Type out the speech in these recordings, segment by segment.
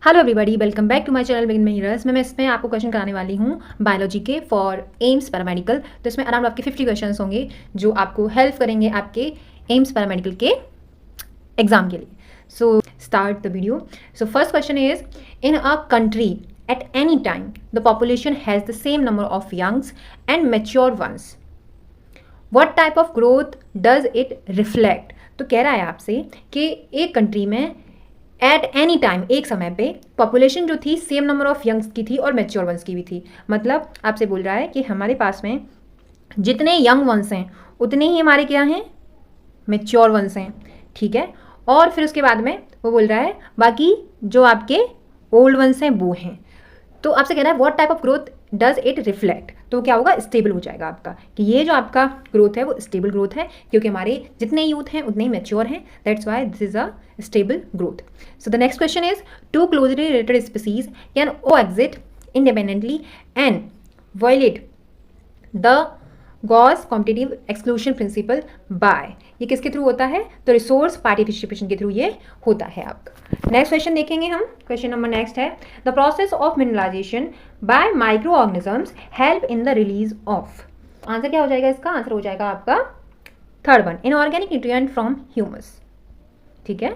Hello everybody, welcome back to my channel begin में हीरस। मैं इसमें आपको क्वेश्चन कराने वाली हूँ बायोलॉजी के फॉर एम्स पैरामेडिकल। तो इसमें अराउंड आपके 50 क्वेश्चंस होंगे जो आपको हेल्प करेंगे आपके एम्स पैरामेडिकल के एग्जाम के लिए। So start the video. So first question is, in a country at any time the population has the same number of youngs and mature ones, what type of growth does it reflect. तो कह रहा है आपसे कि एक country में eight any time, एक समय पे पॉपुलेशन जो थी सेम नंबर ऑफ यंग्स की थी और मैच्योर वंस की भी थी। मतलब आपसे बोल रहा है कि हमारे पास में जितने यंग वंस हैं उतने ही हमारे क्या हैं, मैच्योर वंस हैं। ठीक है, और फिर उसके बाद में वो बोल रहा है बाकी जो आपके ओल्ड वंस हैं वो हैं। तो आपसे कह रहा है what type of growth does it reflect. तो क्या होगा, स्टेबल हो जाएगा आपका, कि ये जो आपका ग्रोथ है वो स्टेबल ग्रोथ है, क्योंकि हमारे जितने यूथ हैं उतने ही मैच्योर हैं। That's why this is a stable growth. So the next question is, two closely related species can coexist independently and violate the Gause competitive exclusion principle by. ये किसके थ्रू होता है, तो रिसोर्स पार्टिसिपेशन के through ये होता है आपका। नेक्स्ट क्वेश्चन देखेंगे हम। क्वेश्चन नंबर नेक्स्ट है, the process of mineralization by micro organisms help in the release of. Answer क्या हो जाएगा इसका, आंसर हो जाएगा आपका third one, inorganic nutrient from humus. ठीक है,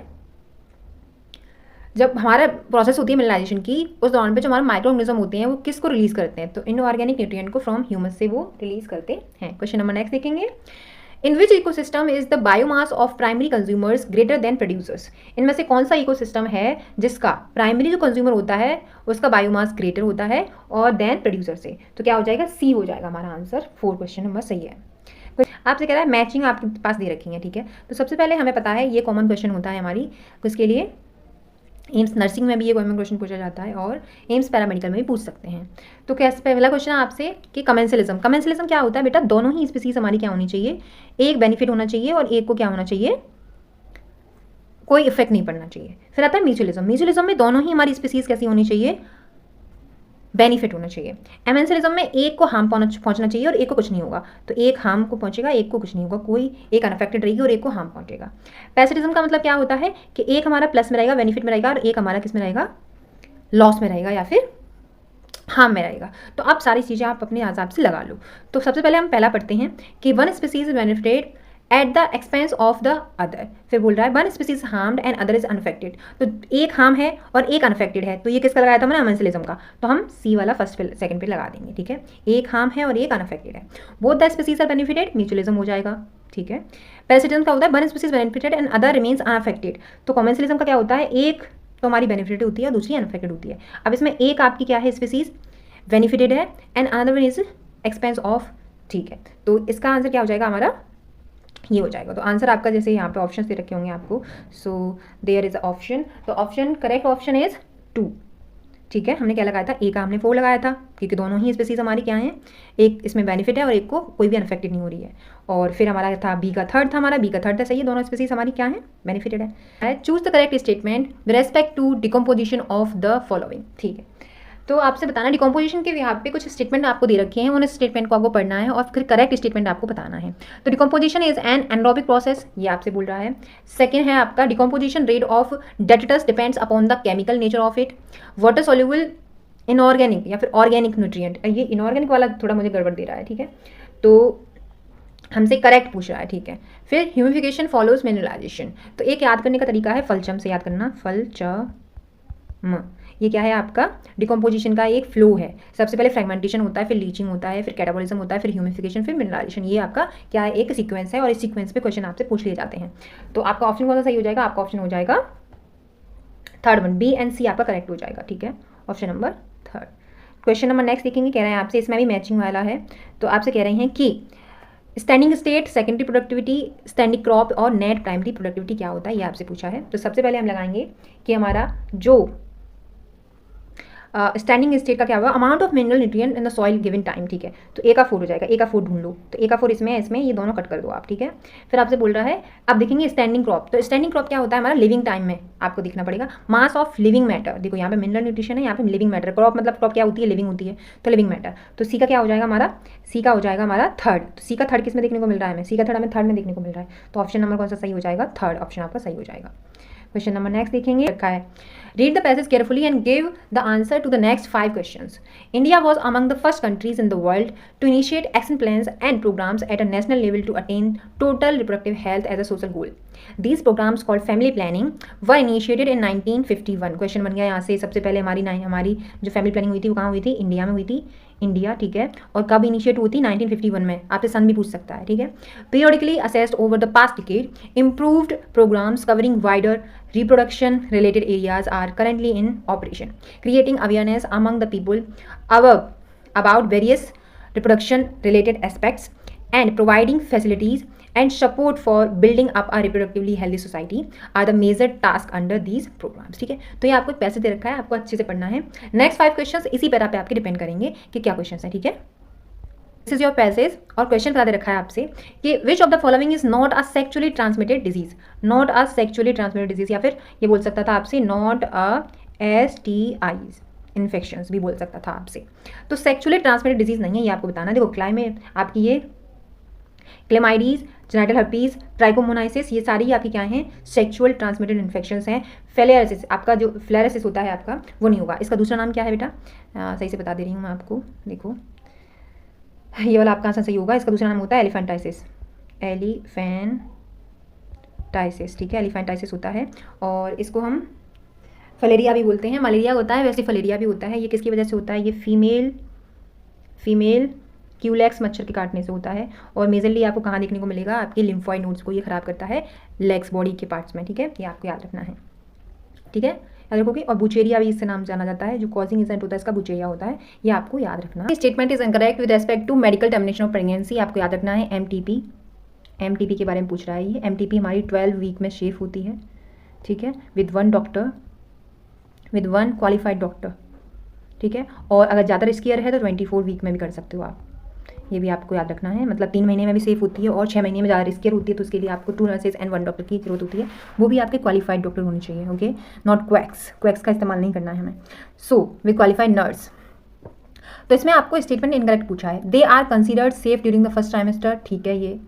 जब हमारा प्रोसेस होती है मिनरलाइजेशन की, उस दौरान पे जो हमारे माइक्रो ऑर्गेनिज्म होते हैं वो किसको रिलीज करते हैं, तो इनऑर्गेनिक न्यूट्रिएंट को फ्रॉम ह्यूमस से वो रिलीज करते हैं। क्वेश्चन नंबर नेक्स्ट देखेंगे, in which ecosystem is the biomass of primary consumers greater than producers. इनमें से कौन सा इकोसिस्टम है जिसका प्राइमरी जो कंज्यूमर होता है उसका बायोमास ग्रेटर होता है और देन प्रोड्यूसर से। तो क्या हो जाएगा, सी हो जाएगा हमारा आंसर। 4 क्वेश्चन नंबर सही है। आपसे कह रहा है मैचिंग आपके पास दे रखी है। ठीक है, तो सबसे पहले हमें पता है ये कॉमन क्वेश्चन होता है हमारी किसके लिए, एम्स नर्सिंग में भी ये कॉमन क्वेश्चन पूछा जाता है और एम्स पैरामेडिकल में भी पूछ सकते हैं। तो कैसे, पहला क्वेश्चन है आपसे कि कमेंसलिज्म। कमेंसलिज्म क्या होता है बेटा, दोनों ही स्पीसीज हमारी क्या होनी चाहिए, एक बेनिफिट होना चाहिए और एक को क्या होना चाहिए, कोई इफेक्ट नहीं पड़ना चाहिए। फिर आता है म्यूचुअलिज्म। म्यूचुअलिज्म में दोनों ही हमारी स्पीसीज कैसी होनी चाहिए, बेनिफिट होना चाहिए। एमेंसलिज्म में एक को हार्म पहुंचना चाहिए और एक को कुछ नहीं होगा। तो एक हार्म को पहुंचेगा, एक को कुछ नहीं होगा, कोई एक अनअफेक्टेड रहेगी और एक को हार्म पहुंचेगा। पैसिटिज्म का मतलब क्या होता है कि एक हमारा प्लस में रहेगा, बेनिफिट में रहेगा, और एक हमारा किस में रहेगा, लॉस में रहेगा या फिर हार्म में रहेगा। तो आप सारी चीज़ें आप अपने हिसाब से लगा लो। तो सबसे पहले हम पहला पढ़ते हैं कि one species benefited at the expense of the other. फिर बोल रहा है one species harmed and other is unaffected. तो एक हार्म है और एक अनफेक्टेड है, तो ये किसका लगाया था मैंने, अमेंसलिज्म का। तो हम सी वाला फर्स्ट पे सेकंड पे लगा देंगे। ठीक है, एक हार्म है और एक अनफेक्टेड है, both the species are benefited, mutualism हो जाएगा। ठीक है, पैसिटिज्म का होता है one species benefited and other remains unaffected. तो कमेंसलिज्म का क्या होता है, एक तो हमारी बेनिफिटेड होती है और दूसरी अनअफेक्टेड होती है। अब इसमें एक आपकी क्या है, स्पीसीज बेनिफिटेड है and another one is expense of. ठीक है, तो इसका आंसर क्या हो जाएगा हमारा, ये हो जाएगा। तो आंसर आपका जैसे यहाँ पे ऑप्शन दे रखे होंगे आपको, सो देयर इज ऑप्शन। तो ऑप्शन करेक्ट ऑप्शन इज 2। ठीक है, हमने क्या लगाया था, एक हमने 4 लगाया था, क्योंकि दोनों ही स्पीसीज हमारी क्या हैं, एक इसमें बेनिफिट है और एक को कोई भी अनफेक्टेड नहीं हो रही है। और फिर हमारा था बी का थर्ड था, हमारा बी का थर्ड था, सही है, दोनों स्पीसीज हमारी क्या है, बेनिफिटेड है। Choose the correct statement with respect to decomposition of the following. ठीक है, तो आपसे बताना डिकम्पोजिशन के यहाँ पे कुछ स्टेटमेंट आपको दे रखे हैं, उन स्टेटमेंट को आपको पढ़ना है और फिर करेक्ट स्टेटमेंट आपको बताना है। तो decomposition is an anaerobic process, ये आपसे बोल रहा है। सेकंड है आपका decomposition rate of detritus depends upon the chemical nature of it. Water soluble inorganic या फिर ऑर्गेनिक न्यूट्रिएंट, ये इनऑर्गेनिक वाला थोड़ा मुझे गड़बड़ दे रहा है। ठीक है, तो हमसे करेक्ट पूछ रहा है। ठीक है, फिर ह्यूमिफिकेशन फॉलोज मिनरलाइजेशन। तो एक याद करने का तरीका है फलचम से याद करना, फलचम। ये क्या है आपका, डिकम्पोजिशन का एक फ्लो है। सबसे पहले फ्रेगमेंटेशन होता है, फिर लीचिंग होता है, फिर कैटाबॉलिज्म होता है, फिर ह्यूमिफिकेशन, फिर मिनरलाइजेशन। ये आपका क्या है, एक सीक्वेंस है और इस सीक्वेंस पे क्वेश्चन आपसे पूछ लिए जाते हैं। तो आपका ऑप्शन कौन सा सही हो जाएगा, आपका ऑप्शन हो जाएगा थर्ड वन, बी एंड सी आपका करेक्ट हो जाएगा। ठीक है, option number third. Question number next देखेंगे, कह रहे हैं आपसे, इसमें भी मैचिंग वाला है। तो आपसे कह रहे हैं कि standing state, secondary productivity, standing crop और नेट प्राइमरी प्रोडक्टिविटी क्या होता है, ये आपसे पूछा है। तो सबसे पहले हम लगाएंगे कि हमारा जो स्टैंडिंग स्टेट का क्या होगा, amount of mineral nutrient in the soil given time. ठीक है, तो ए का 4 हो जाएगा, ए का 4 ढूंढ लो। तो ए का 4 इसमें है, इसमें ये दोनों कट कर दो आप। ठीक है, फिर आपसे बोल रहा है, अब देखेंगे स्टैंडिंग क्रॉप। तो स्टैंडिंग क्रॉप क्या होता है हमारा, लिविंग टाइम में आपको देखना पड़ेगा। मास ऑफ लिविंग मैटर, देखो यहाँ पे मिनरल न्यूट्रिशन है, यहाँ पे लिविंग मैटर। क्रॉप मतलब क्रॉप क्या होती है, लिविंग होती है, तो लिविंग मैटर। तो सी का क्या हो जाएगा हमारा, सी का हो जाएगा हमारा थर्ड। तो सी का थर्ड किस में देखने को मिल रहा है, हमें सी का थर्ड हमें थर्ड में देखने को मिल रहा है। तो ऑप्शन नंबर कौन सा सही हो जाएगा, थर्ड ऑप्शन आपका सही हो जाएगा। क्वेश्चन नंबर नेक्स्ट देखेंगे, रखा है read the passage carefully and give the answer to the next 5 questions. India was among the first countries in the world to initiate action plans and programs at a national level to attain total reproductive health as a social goal. These programs called family planning were initiated in 1951. Question बन गया यहाँ से, सबसे पहले हमारी जो family planning हुई थी वो कहाँ हुई थी? इंडिया में हुई थी. इंडिया, ठीक है. और कब इनिशिएट हुई थी? 1951 में. आपसे सन भी पूछ सकता है, ठीक है. Periodically assessed over the past decade, improved programmes covering wider reproduction related areas are currently in operation, creating awareness among the people about various reproduction related aspects and providing facilities and support for building up a reproductively healthy society are the major task under these programs. ठीक है, तो ये आपको एक पैसे दे रखा है, आपको अच्छे से पढ़ना है. नेक्स्ट 5 क्वेश्चंस इसी पैरा पे आपके डिपेंड करेंगे कि क्या क्वेश्चंस हैं. ठीक है, दिस इज योर पैसेज. और क्वेश्चन बता दे रखा है आपसे कि which of the following is not a sexually transmitted disease. Not a sexually transmitted disease, या फिर ये बोल सकता था आपसे नॉट अ STIs इन्फेक्शंस भी बोल सकता था आपसे. तो सेक्चुअली ट्रांसमिटेड डिजीज नहीं है, ये आपको बताना. देखो क्लाइमेट आपकी ये क्लेमाइडीज, जेनिटल हर्पीज, ट्राइकोमोनाइसिस, ये सारी आपकी क्या हैं? सेक्चुअल ट्रांसमिटेड इन्फेक्शंस हैं. फ्लेरेसिस, आपका जो फ्लेरेसिस होता है आपका वो नहीं होगा. इसका दूसरा नाम क्या है बेटा? सही से बता दे रही हूँ मैं आपको. देखो ये वाला आपका आंसर सही होगा. इसका दूसरा नाम होता है एलिफेंटाइसिस. एलिफेंटाइसिस, ठीक है, एलिफेंटाइसिस होता है. और इसको हम फलेरिया भी बोलते हैं. मलेरिया होता है, वैसे फलेरिया भी होता है. ये किसकी वजह से होता है? ये फीमेल क्यूलेक्स मच्छर के काटने से होता है. और मेजरली आपको कहाँ देखने को मिलेगा? आपके लिम्फॉइड नोड्स को ये खराब करता है लेग्स, बॉडी के पार्ट्स में. ठीक है, ये आपको याद रखना है. ठीक है, याद रखोगे. और बुचेरिया भी इससे नाम जाना जाता है, जो कॉजिंग एजेंट होता है इसका बुचेरिया होता है. ये आपको याद रखना. Statement is incorrect with respect to medical termination of pregnancy. आपको याद रखना है MTP के बारे में पूछ रहा है ये. MTP हमारी 12 वीक में शेफ होती है. ठीक है, विद वन क्वालिफाइड डॉक्टर. ठीक है, और अगर ज़्यादा रिस्कियर है तो 24 वीक में भी कर सकते हो आप. ये भी आपको याद रखना है. मतलब 3 महीने में भी सेफ होती है और 6 महीने में ज़्यादा रिस्कियर होती है, तो उसके लिए आपको 2 नर्सेज एंड 1 डॉक्टर की जरूरत होती है. वो भी आपके क्वालिफाइड डॉक्टर होने चाहिए. ओके, नॉट क्वैक्स का इस्तेमाल नहीं करना है हमें. So with qualified nurse. तो इसमें आपको स्टेटमेंट इनकरेक्ट पूछा है. They are considered safe during the first trimester. ठीक है, ये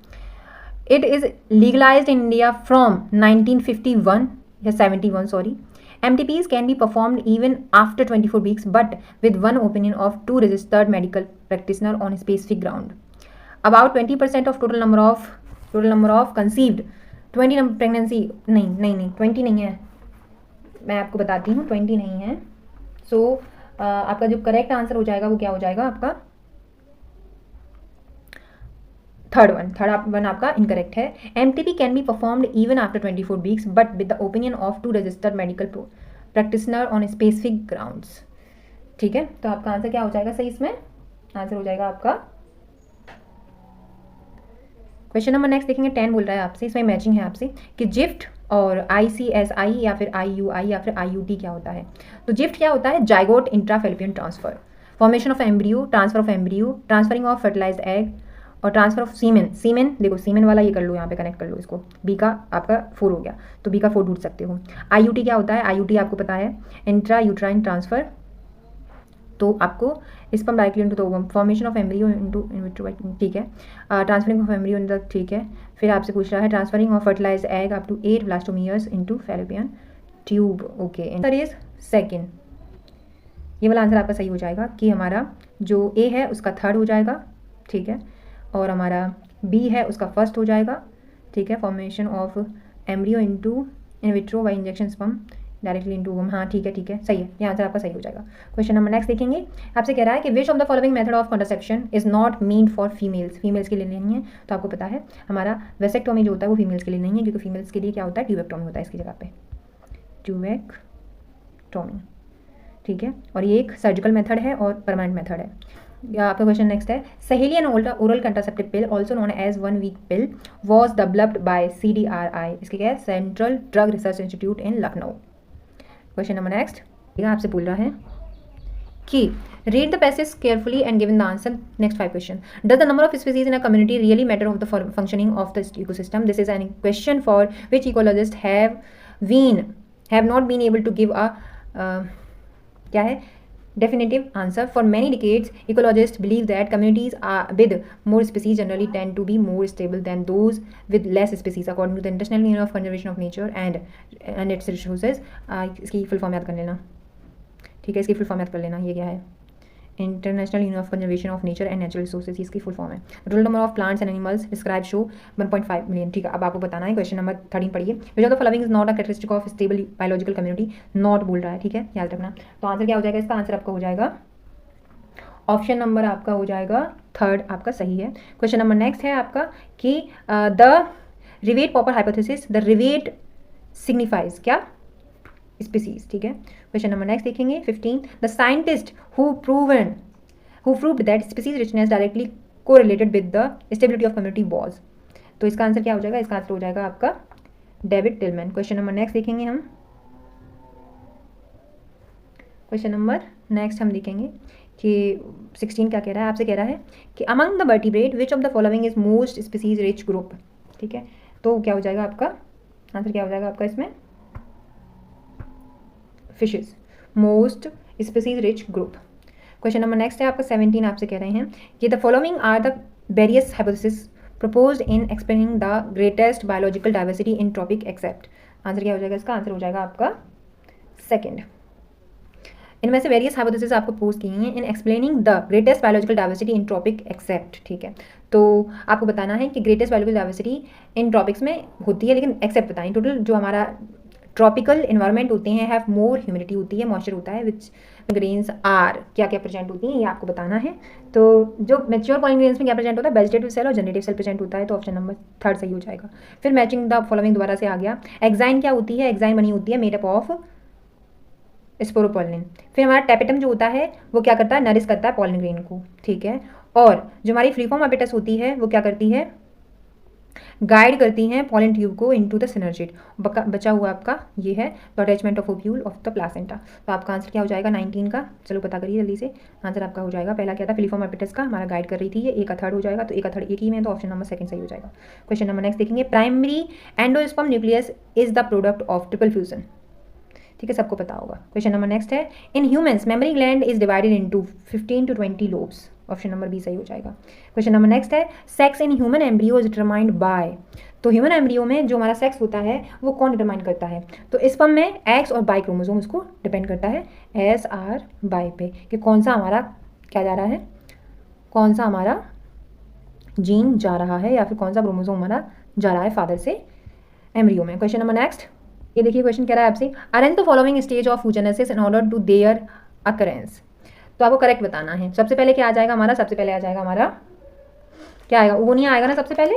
it is legalized in India from 1951 या 71 sorry. MTPs can be performed even after 24 weeks, but with one opinion of 2 registered medical practitioner on a specific ground. About 20% of total number of conceived 20 pregnancy नहीं 20 नहीं है, मैं आपको बताती हूँ. 20 नहीं है. सो आपका जो करेक्ट आंसर हो जाएगा वो क्या हो जाएगा? आपका थर्ड वन आपका इनकरेक्ट है. MTP can be performed even after 24 weeks but with the opinion of 2 registered medical practitioner on specific grounds. ठीक है, तो आपका आंसर क्या हो जाएगा? सही इसमें आंसर हो जाएगा आपका. क्वेश्चन नंबर नेक्स्ट देखेंगे. 10 बोल रहा है आपसे, इसमें मैचिंग है आपसे कि जिफ्ट और ICSI या फिर IUI या फिर IUT क्या होता है. तो जिफ्ट क्या होता है? Zygote intrafallopian transfer, formation of embryo, transfer of embryo, transferring of fertilized egg और ट्रांसफर ऑफ सीमेन. देखो सीमेन वाला ये कर लो, यहाँ पे कनेक्ट कर लो इसको. बी का आपका 4 हो गया, तो बी का 4 ढूंढ सकते हो. IUT क्या होता है? IUT आपको पता है इंट्रा यूट्राइन ट्रांसफर. तो आपको sperm directly into the ovum, formation of embryo into in vitro. ठीक है, transferring of embryo in the. ठीक है, फिर आपसे पूछ रहा है transferring of fertilized egg up to 8 blastomeres into fallopian tube. Okay, answer is second. ये वाला आंसर आपका सही हो जाएगा कि हमारा जो ए है उसका 3rd हो जाएगा. ठीक है, और हमारा बी है उसका 1st हो जाएगा. ठीक है, formation of embryo into in vitro bye injection sperm directly into वम. हाँ ठीक है, ये आंसर आपका सही हो जाएगा. क्वेश्चन नंबर नेक्स्ट देखेंगे. आपसे कह रहा है कि which of the following method of contraception is not mean for females के लिए नहीं है. तो आपको पता है हमारा वेसेक्टोमी जो होता है वो फीमेल्स के लिए नहीं है, क्योंकि फीमेल्स के लिए क्या होता है? ट्यूबेक्टोमी होता है इसकी जगह पे, ट्यूबेक्टोमी. ठीक है, और ये एक सर्जिकल मेथड है और परमानेंट मेथड है. आपका क्वेश्चन नेक्स्ट है. Saheli an oral contraceptive pill also known as 1 week pill was developed by CDRI. इसके क्या है? Central drug research institute in Lucknow. Question number next आपसे बोल रहा है कि read the passage carefully and given the answer. Next 5 question. Does the number of species in a community really matter of the functioning of the ecosystem? This is an question for which ecologist have not been able to give a क्या है Definitive answer. For many decades, ecologists believe that communities with more species generally tend to be more stable than those with less species, according to the International Union of Conservation of Nature and its resources. इसकी full form याद कर लेना, ठीक है, इसकी full form याद कर लेना, ये क्या है, international union of conservation of nature and natural resources, इसकी फुल फॉर्म है। Total number of plants and animals describe show 1.5 million, ठीक है। अब आपको बताना है, क्वेश्चन नंबर 13 पढ़िए। विच of the following is not a characteristic of stable biological community, not बोल रहा है, ठीक है, याद रखना। तो आंसर क्या हो जाएगा, इसका आंसर आपका हो जाएगा ऑप्शन नंबर आपका हो जाएगा 3 आपका सही है। क्वेश्चन नंबर नेक्स्ट है आपका कि the rivet popper hypothesis, the rivet signifies क्या, स्पीसीज, ठीक है। क्वेश्चन नंबर नेक्स्ट देखेंगे 15, the scientist who proved that species richness directly correlated with the stability of community was, तो इसका आंसर क्या हो जाएगा, इसका आंसर हो जाएगा आपका David Tilman. Question number next देखेंगे हम, क्वेश्चन नंबर नेक्स्ट हम देखेंगे कि 16 क्या कह रहा है, आपसे कह रहा है कि among the vertebrate which of the following is most species rich group, ठीक है। तो क्या हो जाएगा आपका आंसर, क्या हो जाएगा आपका इसमें, fishes, most species rich group. Question number next है आपका 17, आपसे कह रहे हैं कि the following are the various hypothesis proposed in explaining the greatest biological diversity in tropic except, answer क्या हो जाएगा, इसका आंसर हो जाएगा आपका सेकंड। इनमें से वेरियस हाइपोथेसिस आपको पोस्ट की हैं in explaining the greatest biological diversity in tropic except, ठीक है। तो आपको बताना है कि greatest biological diversity in tropics में होती है, लेकिन एक्सेप्ट बताएं। टोटल जो हमारा ट्रॉपिकल इन्वायरमेंट होते हैं हैव मोर ह्यूमिडिटी होती है, मॉइस्चर होता है, विच ग्रेन्स आर क्या क्या प्रेजेंट होती हैं, ये आपको बताना है। तो जो मैच्योर पॉलिन ग्रेन्स में क्या प्रेजेंट होता है, वेजिटेटिव सेल और जनरेटिव सेल प्रेजेंट होता है, तो ऑप्शन नंबर 3 सही हो जाएगा। फिर मैचिंग द फॉलोइंग दोबारा से आ गया। एक्साइन क्या होती है, एक्साइन बनी होती है मेड अप ऑफ स्पोरोपोलिन। फिर हमारा टैपेटम जो होता है वो क्या करता है, नरिश करता है पॉलिन ग्रेन को, ठीक है। और जो हमारी फ्रीफॉर्म एपिटस होती है वो क्या करती है, गाइड करती हैं पॉलिन ट्यूब को इनटू द सिनर्जिड। बचा हुआ आपका ये है the attachment of ovule of the placenta. तो आपका आंसर क्या हो जाएगा 19 का, चलो पता करिए जल्दी से। आंसर आपका हो जाएगा, पहला क्या था, फिलीफॉर्म एपिटस का हमारा गाइड कर रही थी, ये ए का 3 हो जाएगा, तो ए का 3 एक ही में, तो ऑप्शन नंबर 2 सही हो जाएगा। क्वेश्चन नंबर नेक्स्ट देखेंगे, primary endosperm nucleus is the product of triple fusion, ठीक है, सबको पता होगा। क्वेश्चन नंबर नेक्स्ट है, in humans mammary gland is divided into 15 to 20 lobes, option number B सही हो जाएगा। क्वेश्चन नंबर नेक्स्ट है, sex in human embryo is determined by, तो ह्यूमन एम्ब्रियो में जो हमारा सेक्स होता है वो कौन डिटरमाइन करता है, तो इस पर में एक्स और बाई क्रोमोसोम उसको डिपेंड करता है एस आर बाई पे, कि कौन सा हमारा क्या जा रहा है, कौन सा हमारा जीन जा रहा है या फिर कौन सा क्रोमोसोम हमारा जा रहा है फादर से एम्ब्रियो में। क्वेश्चन नंबर नेक्स्ट, ये देखिए क्वेश्चन कह रहा है आपसे, arrange the following stage of oogenesis in order to their occurrence, तो आपको करेक्ट बताना है। सबसे पहले क्या आ जाएगा हमारा, सबसे पहले आ जाएगा हमारा क्या आएगा, वो नहीं आएगा ना सबसे पहले,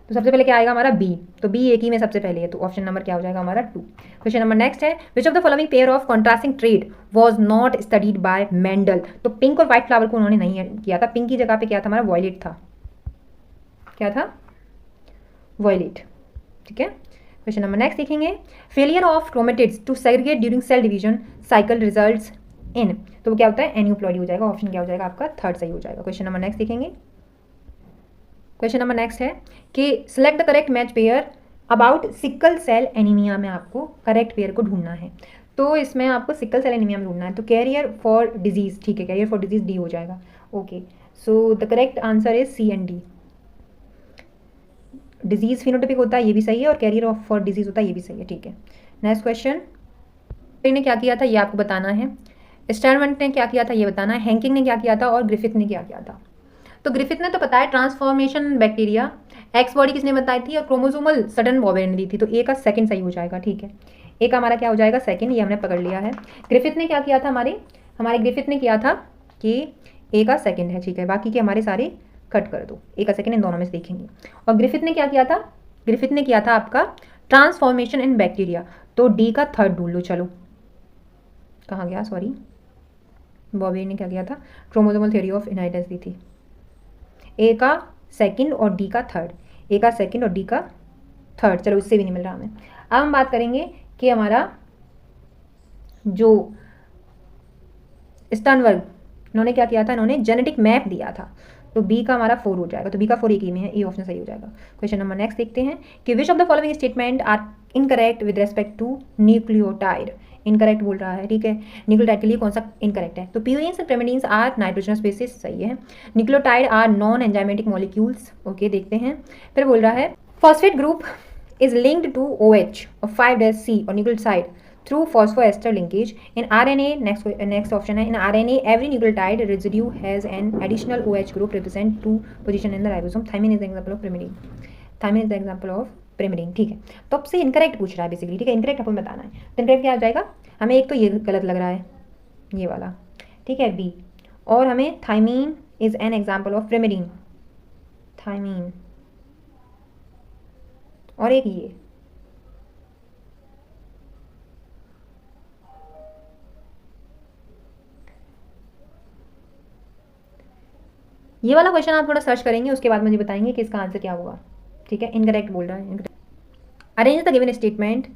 तो सबसे पहले क्या आएगा हमारा बी, तो बी एक ही में सबसे पहले है, तो ऑप्शन नंबर क्या हो जाएगा हमारा 2। क्वेश्चन नंबर नेक्स्ट है, विच of the following pair of contrasting trade was not studied by Mendel, तो पिंक और व्हाइट फ्लावर को उन्होंने नहीं किया था, पिंक की जगह पे क्या था हमारा वॉयलेट था, क्या था वॉयलेट, ठीक है। क्वेश्चन नंबर नेक्स्ट देखेंगे, failure of chromatids to segregate during cell division cycle results in, तो वो क्या होता है एन्यूप्लॉइडी हो जाएगा, ऑप्शन क्या हो जाएगा आपका 3 सही हो जाएगा। क्वेश्चन नंबर नेक्स्ट देखेंगे, क्वेश्चन नंबर नेक्स्ट है कि select the correct match pair about sickle cell anaemia में आपको करेक्ट पेयर को ढूंढना है, तो इसमें आपको सिकल सेल एनीमिया में ढूंढना है, तो कैरियर फॉर डिजीज, ठीक है, कैरियर फॉर डिजीज डी हो जाएगा, okay. So the correct answer is C and D, disease phenotypic होता है ये भी सही है, और कैरियर ऑफ फॉर डिजीज होता है ये भी सही है, ठीक है। नेक्स्ट क्वेश्चन, ने क्या किया था ये आपको बताना है, स्टर्नवंट ने क्या किया था ये बताना है, हैंकिंग ने क्या किया था और ग्रिफिथ ने क्या किया था। तो ग्रिफिथ ने तो बताया ट्रांसफॉर्मेशन बैक्टीरिया, एक्स बॉडी किसने बताई थी और क्रोमोसोमल सडन बॉबेन ने दी थी, तो ए का सेकंड सही हो जाएगा, ठीक है। ए का हमारा क्या हो जाएगा सेकंड, ये हमने पकड़ लिया है। ग्रिफिथ ने क्या किया था, हमारे ग्रिफिथ ने किया था कि ए का सेकंड है, ठीक है, बाकी के हमारे सारे कट कर दो, ए का सेकंड इन दोनों में से देखेंगे। और ग्रिफिथ ने क्या किया था, ग्रिफिथ ने किया था आपका ट्रांसफॉर्मेशन इन बैक्टीरिया, तो डी का 3 ढूंढ लो, चलो कहाँ गया, सॉरी, बॉबे ने क्या किया था क्रोमोसोमल थ्योरी ऑफ इनहेरिटेंस दी थी, ए का सेकंड और डी का 3, ए का सेकंड और डी का 3, चलो इससे भी नहीं मिल रहा हमें। अब हम बात करेंगे कि हमारा जो स्टर्नबर्ग इन्होंने क्या किया था, इन्होंने जेनेटिक मैप दिया था, तो बी का हमारा 4 हो जाएगा, तो बी का 4 एक ही में है, ए ऑप्शन सही हो जाएगा। क्वेश्चन नंबर नेक्स्ट देखते हैं कि which of the following statement are incorrect with respect to nucleotide incorrect बोल रहा है, ठीक है। न्यूक्लियोटाइड के लिए कौन सा इनकरेक्ट है, तो purines and pyrimidines are nitrogenous bases, सही है। Nucleotide are non enzymatic molecules, okay, देखते हैं। फिर बोल रहा है phosphate group is linked to OH और 5' और nucleoside through phosphoester linkage. In RNA, next option है, in RNA every nucleotide residue has an additional OH group represent 2 position in the ribosome. Thymine is the example of pyrimidine. Thymine is the example of pyrimidine, ठीक है। तो आपसे incorrect पूछ रहा है basically, ठीक है। इनकरेक्ट आपको बताना है, तो इनकरेक्ट क्या आ जाएगा, हमें एक तो ये गलत लग रहा है, ये वाला, ठीक है, बी, और हमें thymine is an example of pyrimidine, thymine, और एक ये वाला क्वेश्चन आप थोड़ा सर्च करेंगे, उसके बाद मुझे बताएंगे कि इसका आंसर क्या होगा, ठीक है। इनकरेक्ट बोल रहा है। Arrange the given statement,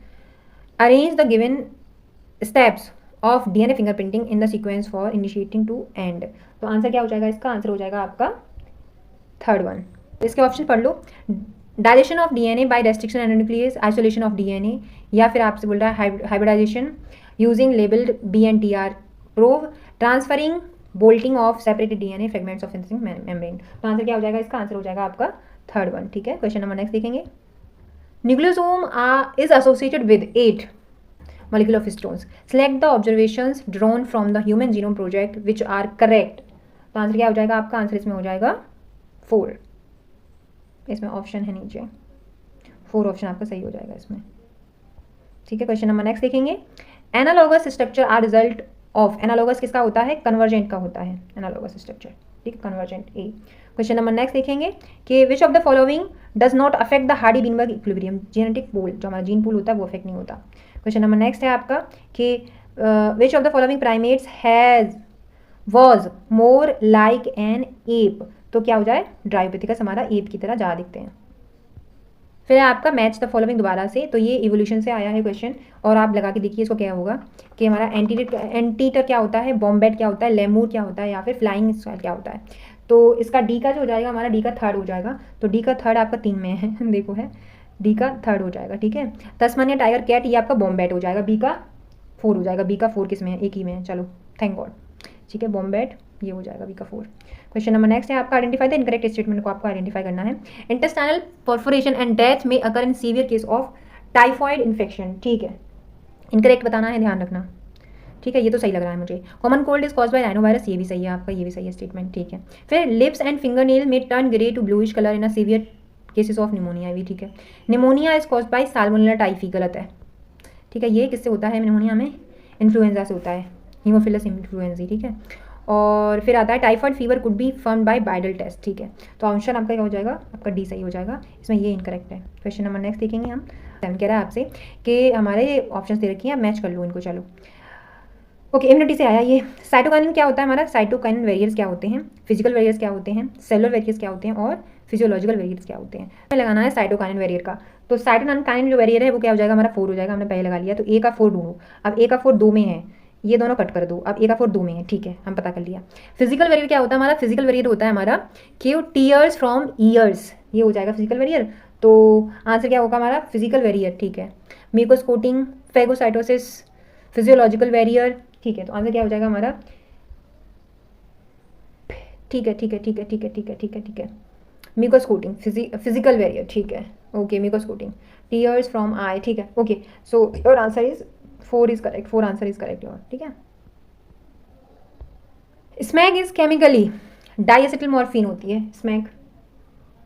arrange the given steps of DNA fingerprinting in the sequence for initiating to end. तो आंसर क्या हो जाएगा, इसका आंसर हो जाएगा आपका थर्ड वन। इसके ऑप्शन पढ़ लो, dilation of DNA by restriction endonuclease, isolation of DNA, या फिर आपसे बोल रहा है hybridization using labelled BNTR probe, transferring blotting of separated DNA fragments of sensing membrane. तो आंसर क्या हो जाएगा, इसका आंसर हो जाएगा आपका थर्ड वन, ठीक है। क्वेश्चन नंबर नेक्स्ट देखेंगे, nucleosome is associated with 8 molecule of histones. Select the observations drawn from the human genome project which are correct. तो आंसर क्या हो जाएगा आपका, आंसर इसमें हो जाएगा 4, इसमें ऑप्शन है नीचे 4 ऑप्शन आपका सही हो जाएगा इसमें, ठीक है। क्वेश्चन नंबर नेक्स्ट देखेंगे, analogous structure are result of, analogous किसका होता है, कन्वर्जेंट का होता है एनालॉगस स्ट्रक्चर, ठीक है, convergent A. Question number next देखेंगे कि which of the following does not affect the Hardy Weinberg equilibrium, genetic pool, जो हमारा जीन पूल होता है वो अफेक्ट नहीं होता। क्वेश्चन नंबर नेक्स्ट है आपका कि which of the following primates has was more like an app, तो क्या हो जाए, ड्रायोपिथिकस हमारा एप की तरह ज़्यादा दिखते हैं। फिर है आपका मैच द फॉलोइंग दोबारा से, तो ये इवोल्यूशन से आया है क्वेश्चन, और आप लगा के देखिए इसको क्या होगा कि हमारा एंटीटर क्या होता है, बॉम्बैट क्या होता है, लेमूर क्या होता है, या फिर फ्लाइंग स्क्वेल क्या होता है। तो इसका डी का जो हो जाएगा हमारा, डी का थर्ड हो जाएगा, तो डी का थर्ड आपका 3 में है देखो है, डी का थर्ड हो जाएगा, ठीक है। तस्मानिया टाइगर कैट, ये आपका बॉम्बैट हो जाएगा, बी का 4 हो जाएगा, बी का 4 किस में है, एक ही में है, चलो थैंक गॉड, ठीक है, बॉम्बैट ये हो जाएगा बी का 4। क्वेश्चन नंबर नेक्स्ट है आपका, आइडेंटिफाई द इनकरेक्ट स्टेटमेंट को आपको आइडेंटिफाई करना है। इंटेस्टाइनल परफोरेशन एंड डेथ में occur in severe case of typhoid infection, ठीक है, इनकरेक्ट बताना है, ध्यान रखना, ठीक है। ये तो सही लग रहा है मुझे। Common cold is cause bye rhinovirus, ये भी सही है आपका, ये भी सही है स्टेटमेंट, ठीक है। फिर लिप्स एंड फिंगर नेल में turn grey to bluish colour in a severe cases of pneumonia, भी ठीक है। Pneumonia is cause by salmonella typhi, गलत है, ठीक है। ये किससे होता है निमोनिया में, इन्फ्लुएंजा से होता है, हीमोफिलस इन्फ्लुएंजी, ठीक है। और फिर आता है typhoid fever could be firm by Widal test, ठीक है। तो ऑप्शन आपका क्या हो जाएगा, आपका डी सही हो जाएगा, इसमें ये इनकरेक्ट है। क्वेश्चन नंबर नेक्स्ट देखेंगे हम, कह रहा है आपसे कि हमारे ऑप्शन दे रखी हैं, आप मैच कर लो इनको, चलो ओके। इम्यूनिटी से आया ये, साइटोकाइनिन क्या होता है हमारा, साइटोकाइनिन वेरिएंट्स क्या होते हैं, फिजिकल वेरिएंट्स क्या होते हैं, सेलुलर वेरिएंट्स क्या होते हैं, और फिजियोलॉजिकल वेरिएंट्स क्या होते हैं। लगाना है साइटोकाइनिन वेरिएंट का, तो साइटोकाइनिन जो वेरिएंट है वो क्या हो जाएगा हमारा 4 हो जाएगा, हमने पहले लगा लिया, तो ए का 4 ढूंढो। अब ए का 4 2 में है, ये दोनों कट कर दो, अब ए का 4 2 में है, ठीक है, हम पता कर लिया। फिजिकल वेरिएंट क्या होता है हमारा, फिजिकल वेरिएंट होता है हमारा कि टीयर्स फ्रॉम ईयर्स, ये हो जाएगा फिजिकल वेरिएंट। तो आंसर क्या होगा हमारा, फिजिकल वेरिएंट, ठीक है। Mucus coating, phagocytosis, physiological variant, ठीक है। तो आंसर क्या हो जाएगा हमारा, ठीक है ठीक है ठीक है ठीक है ठीक है ठीक है ठीक है, म्यूकस कोटिंग, फिजिकल वेरिएंट, ठीक है, okay. Mucus coating, tears from eye, ठीक है, okay. So your answer is 4 is correct, 4 answer is correct your, ठीक है। Smack is chemically diacetyl morphine होती है स्मैग,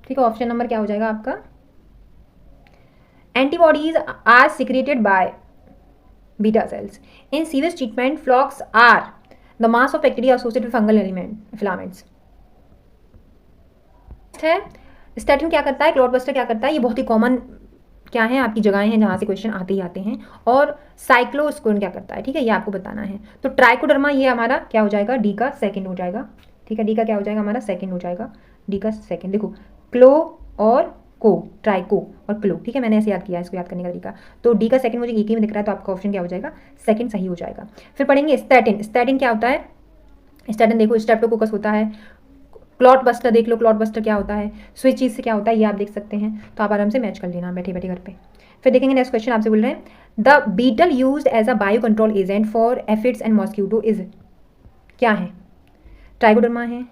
ठीक है। ऑप्शन नंबर क्या हो जाएगा आपका, antibodies are secreted by beta cells. In sewage treatment, flocks are the mass of bacteria associated with fungal filaments. है स्टैटिन क्या करता है, क्लॉटबस्टर क्या करता है, ये बहुत ही कॉमन क्या है आपकी जगहें हैं जहाँ से क्वेश्चन आते ही आते हैं। और साइक्लोस्पोरिन क्या करता है, ठीक है, ये आपको बताना है। तो ट्राइकोडर्मा ये हमारा क्या हो जाएगा, डी का सेकंड हो जाएगा, ठीक है, डी का क्या हो जाएगा हमारा सेकंड हो जाएगा, डी का सेकंड। देखो क्लो और को, ट्राइको और क्लो, ठीक है, मैंने ऐसे याद किया, इसको याद करने का तरीका। तो डी का सेकंड मुझे एक ही में दिख रहा है, तो आपका ऑप्शन क्या हो जाएगा, सेकंड सही हो जाएगा। फिर पढ़ेंगे स्टैटिन, स्टैटिन क्या होता है, स्टैटिन देखो स्ट्रेप्टोकोकस होता है, क्लॉट बस्टर देख लो, क्लॉट बस्टर क्या होता है, स्विच चीज से क्या होता है, ये आप देख सकते हैं। तो आप आराम से मैच कर लेना बैठे बैठे घर पे। फिर देखेंगे नेक्स्ट क्वेश्चन, आपसे बोल रहे हैं the beetle used as a bio control agent for aphids and mosquito is, क्या है, ट्राइकोडर्मा है,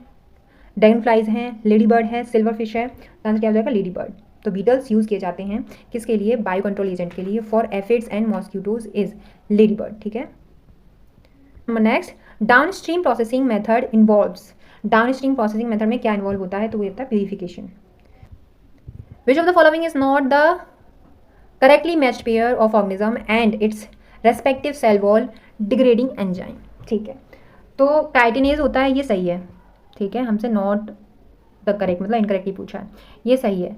ड्रैगन फ्लाइज हैं, लेडी बर्ड है, सिल्वर फिश है। आंसर क्या हो जाएगा, लेडी बर्ड। तो बीटल्स यूज़ किए जाते हैं किसके लिए, बायो कंट्रोल एजेंट के लिए, for aphids and mosquitoes is lady bird, ठीक है। Next, down stream processing method involves, down stream processing method में क्या इन्वॉल्व होता है, तो वो होता है purification. Which of the following is not the correctly matched pair of organism and its respective cell wall degrading enzyme, ठीक है। तो काइटिनेज होता है, ये सही है, ठीक है, हमसे नॉट द करेक्ट मतलब इनकरेक्ट ही पूछा है, ये सही है।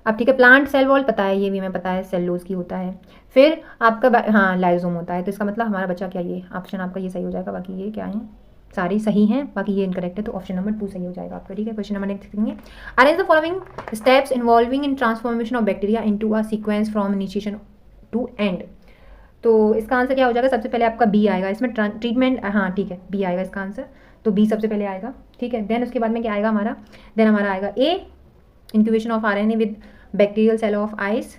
अब ठीक है, प्लांट सेल वॉल पता है, ये भी हमें पता है, सेलुलोज की होता है। फिर आपका हाँ लाइजोम होता है, तो इसका मतलब हमारा बच्चा क्या, ये ऑप्शन आपका ये सही हो जाएगा। बाकी ये क्या है, सारी सही हैं, बाकी ये इनकरेक्ट है, तो ऑप्शन नंबर 2 सही हो जाएगा आपका, ठीक है। क्वेश्चन नंबर नेक्स्ट देखेंगे, arrange the following steps involving in transformation of bacteria into a sequence from initiation to end. तो इसका आंसर क्या हो जाएगा, सबसे पहले आपका बी आएगा इसमें, ट्रीटमेंट, हाँ ठीक है, बी आएगा इसका आंसर, तो बी सबसे पहले आएगा, ठीक है। देन उसके बाद में क्या आएगा हमारा, देन हमारा आएगा a, incubation of RNA with bacterial cell of ice.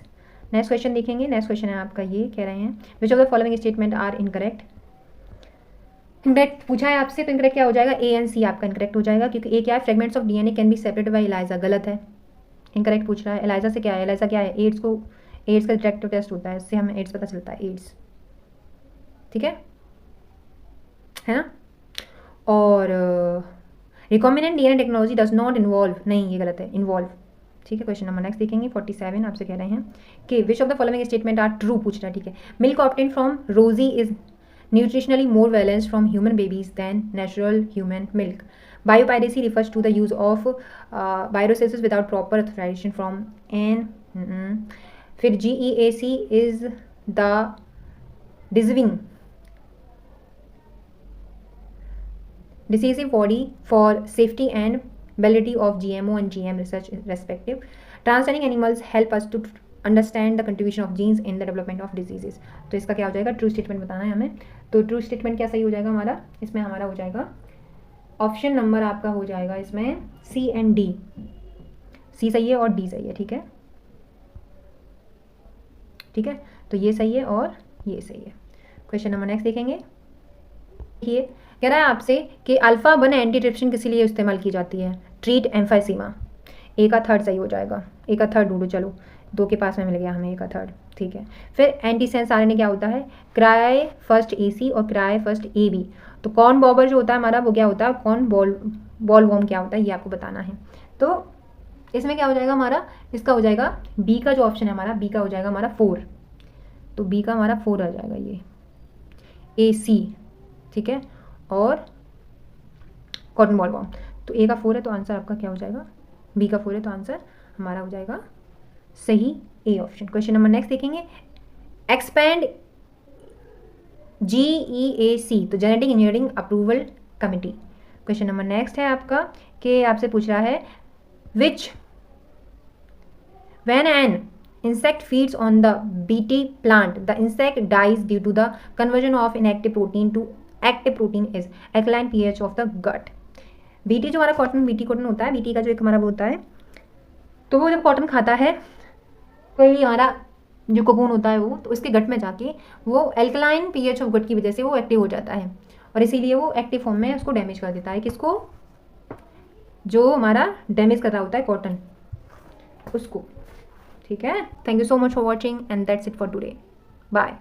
Next question देखेंगे, नेक्स्ट क्वेश्चन है आपका ये कह रहे हैं which of the following statement are incorrect. Incorrect पूछा है आपसे, तो इनकरेक्ट क्या हो जाएगा, ए एंड सी आपका इनकरेक्ट हो जाएगा, क्योंकि ए क्या है, fragments of DNA can be separated by ELISA, गलत है, इनकरेक्ट पूछ रहा है। एलाइजा से क्या है, एलाइजा क्या है, एड्स को, एड्स का डिटेक्टिव टेस्ट होता है, इससे हमें एड्स पता चलता है, एड्स, ठीक है ना। और recombinant DNA technology does not involve, नहीं ये गलत है, इन्वॉल्व, ठीक है। क्वेश्चन नंबर नेक्स्ट देखेंगे 47, आपसे कह रहे हैं कि which of the following statement are true पूछ रहा है, ठीक है। Milk obtain from Rosie is nutritionally more balanced from human babies than natural human milk. Biopiracy refers to the use of viruses without proper authorization from an फिर GEAC is the decisive body for safety and validity of GMO and GM research respective. Transgenic animals help us to understand the contribution of genes in the development of diseases. तो इसका क्या हो जाएगा, true statement बताना है हमें। तो true statement क्या सही हो जाएगा हमारा, इसमें हमारा हो जाएगा ऑप्शन नंबर आपका हो जाएगा इसमें सी एंड डी, सी सही है और डी सही है, ठीक है, ठीक है। तो ये सही है और ये सही है। क्वेश्चन नंबर नेक्स्ट देखेंगे, देखिए कह रहा है आपसे कि अल्फा 1 एंटीट्रिप्सिन किस लिए इस्तेमाल की जाती है, ट्रीट एम्फाइसीमा। ए का थर्ड सही हो जाएगा, ए का थर्ड ढूंढो, चलो 2 के पास में मिल गया हमें, ए का थर्ड, ठीक है। फिर एंटीसेंस आरएनए क्या होता है, क्राई फर्स्ट AC और क्राई फर्स्ट AB। तो कॉर्न बॉबर जो होता है हमारा वो क्या होता है, कॉर्न बॉल वॉर्म क्या होता है, ये आपको बताना है। तो इसमें क्या हो जाएगा हमारा, इसका हो जाएगा बी का जो ऑप्शन है हमारा, बी का हो जाएगा हमारा 4, तो बी का हमारा 4 आ जाएगा ये AC, ठीक है, और कॉटन बॉल वॉर्म। तो ए का 4 है, तो आंसर आपका क्या हो जाएगा, बी का 4 है, तो आंसर हमारा हो जाएगा सही A option. Question number next देखेंगे, एक्सपैंड GEAC, तो genetic engineering approval committee. Question number next है आपका कि आपसे पूछ रहा है विच when an insect feeds on the bt plant the insect dies due to the conversion of inactive protein to active protein is alkaline pH of the gut। BT जो हमारा cotton, BT cotton होता है, BT का जो एक हमारा वो होता है, तो वो जब कॉटन खाता है तो ये हमारा जो कोकून होता है वो, तो उसके गट में जाके वो अल्कलाइन पीएच ऑफ गट की वजह से वो एक्टिव हो जाता है, और इसीलिए वो एक्टिव फॉर्म में उसको डैमेज कर देता है, किसको, जो हमारा डैमेज कर रहा होता है कॉटन, उसको, ठीक है। Thank you so much for watching and that's it for today, bye.